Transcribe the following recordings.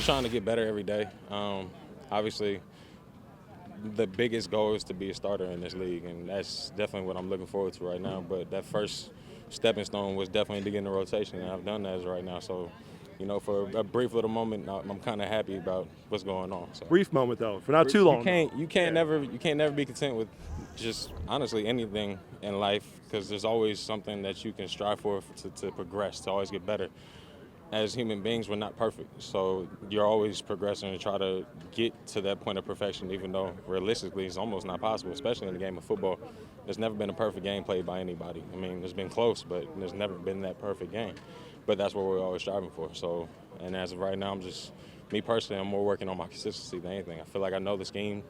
trying to get better every day. Obviously, the biggest goal is to be a starter in this league, and that's definitely what I'm looking forward to right now. But that first stepping stone was definitely to get in the rotation, and I've done that as right now. So, for a brief little moment, I'm kind of happy about what's going on. So. Brief moment though, for not too long. You can't never be content with just honestly anything in life, because there's always something that you can strive for to progress, to always get better. As human beings, we're not perfect, so you're always progressing to try to get to that point of perfection, even though realistically it's almost not possible, especially in the game of football. There's never been a perfect game played by anybody. I mean, there's been close, but there's never been that perfect game. But that's what we're always striving for. So, and as of right now, me personally, I'm more working on my consistency than anything. I feel like I know the scheme.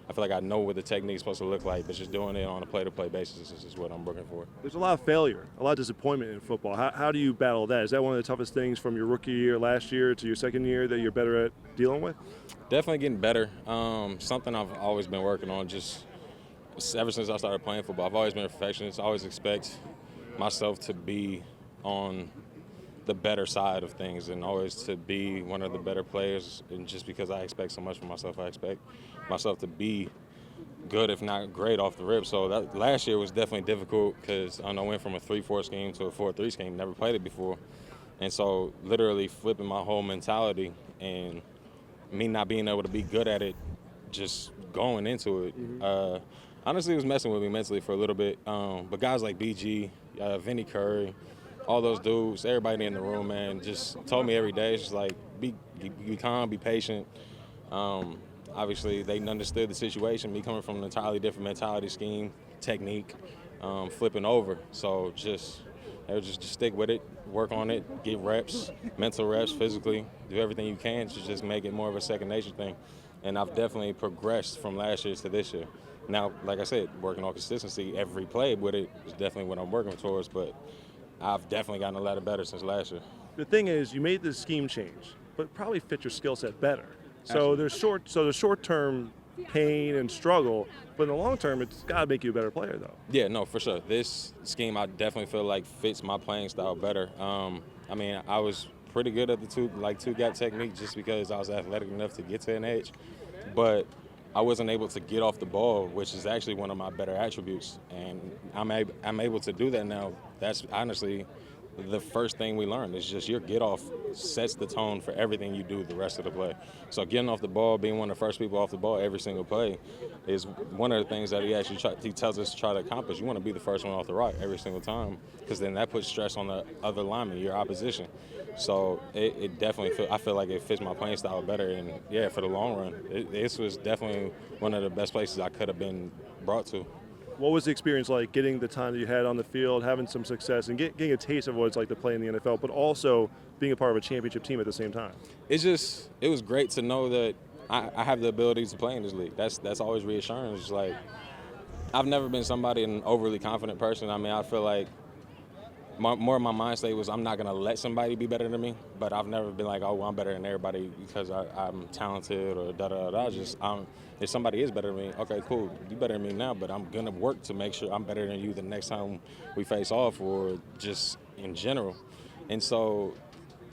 I feel like I know what the technique's supposed to look like, but just doing it on a play-to-play basis is what I'm looking for. There's a lot of failure, a lot of disappointment in football. How do you battle that? Is that one of the toughest things from your rookie year last year to your second year that you're better at dealing with? Definitely getting better. Something I've always been working on just ever since I started playing football. I've always been a perfectionist. I always expect myself to be on the better side of things and always to be one of the better players. And just because I expect so much from myself, I expect myself to be good, if not great, off the rip. So that last year was definitely difficult because I went from a 3-4 scheme to a 4-3 scheme. Never played it before. And so literally flipping my whole mentality and me not being able to be good at it, just going into it, honestly, it was messing with me mentally for a little bit. But guys like BG, Vinny Curry, all those dudes, everybody in the room, man, just told me every day, it's just like, be calm, be patient. Obviously, they understood the situation, me coming from an entirely different mentality scheme, technique, flipping over. So they would just stick with it, work on it, get reps, mental reps, physically, do everything you can to just make it more of a second nature thing. And I've definitely progressed from last year to this year. Now, like I said, working on consistency every play with it is definitely what I'm working towards, but I've definitely gotten a lot better since last year. The thing is, you made the scheme change, but probably fit your skill set better. So there's short-term pain and struggle, but in the long term, it's got to make you a better player, though. Yeah, no, for sure. This scheme, I definitely feel like fits my playing style better. I mean, I was pretty good at the two-gap technique just because I was athletic enough to get to an edge, but I wasn't able to get off the ball, which is actually one of my better attributes, and I'm able to do that now. That's honestly the first thing we learned. Is just your get off sets the tone for everything you do the rest of the play. So getting off the ball, being one of the first people off the ball every single play is one of the things that he tells us to try to accomplish. You want to be the first one off the rock every single time, because then that puts stress on the other lineman, your opposition. So it definitely I feel like it fits my playing style better, and yeah, for the long run, this was definitely one of the best places I could have been brought to. What was the experience like getting the time that you had on the field, having some success, and getting a taste of what it's like to play in the NFL, but also being a part of a championship team at the same time? It was great to know that I have the ability to play in this league. That's always reassuring. It's like, I've never been an overly confident person. I mean, I feel like more of my mind state was I'm not going to let somebody be better than me, but I've never been like, oh, well, I'm better than everybody because I'm talented or da-da-da. If somebody is better than me, okay, cool, you better than me now, but I'm going to work to make sure I'm better than you the next time we face off or just in general. And so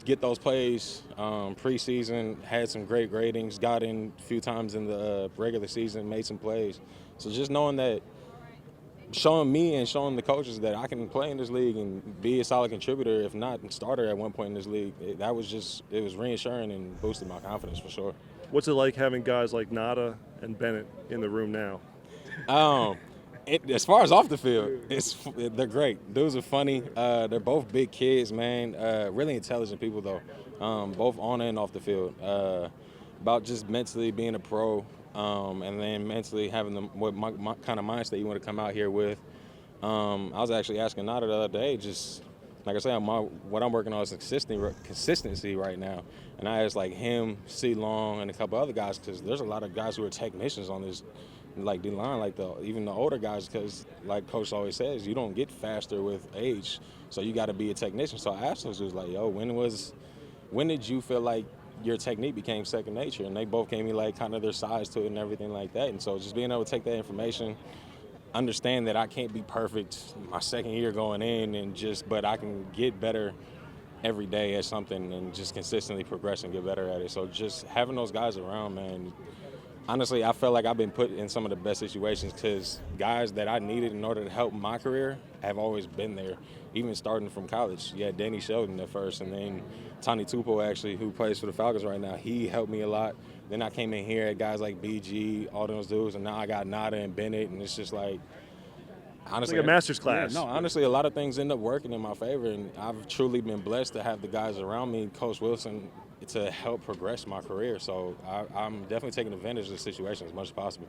get those plays preseason, had some great ratings, got in a few times in the regular season, made some plays. So just knowing that, showing me and showing the coaches that I can play in this league and be a solid contributor, if not starter at one point in this league, it was reassuring and boosted my confidence for sure. What's it like having guys like Nada and Bennett in the room now? As far as off the field, they're great. Dudes are funny. They're both big kids, man. Really intelligent people, though, both on and off the field. About just mentally being a pro, and then mentally having what my kind of mindset you want to come out here with. I was actually asking Nada the other day, just like I said, what I'm working on is consistency right now. And I asked like him, C. Long, and a couple other guys, because there's a lot of guys who are technicians on this, like D-line, even the older guys, because like Coach always says, you don't get faster with age, so you got to be a technician. So I asked them, was like, yo, when did you feel like your technique became second nature? And they both gave me like kind of their size to it and everything like that. And so just being able to take that information, understand that I can't be perfect my second year going in, but I can get better every day at something and just consistently progress and get better at it. So just having those guys around, man, honestly, I felt like I've been put in some of the best situations because guys that I needed in order to help my career have always been there, even starting from college. You had Danny Shelton at first, and then Tony Tupo, actually, who plays for the Falcons right now. He helped me a lot. Then I came in here at guys like BG, all those dudes, and now I got Nada and Bennett, and it's just like, honestly, like a master's class. Yeah, no, honestly, a lot of things end up working in my favor, and I've truly been blessed to have the guys around me, Coach Wilson, to help progress my career. So I'm definitely taking advantage of the situation as much as possible.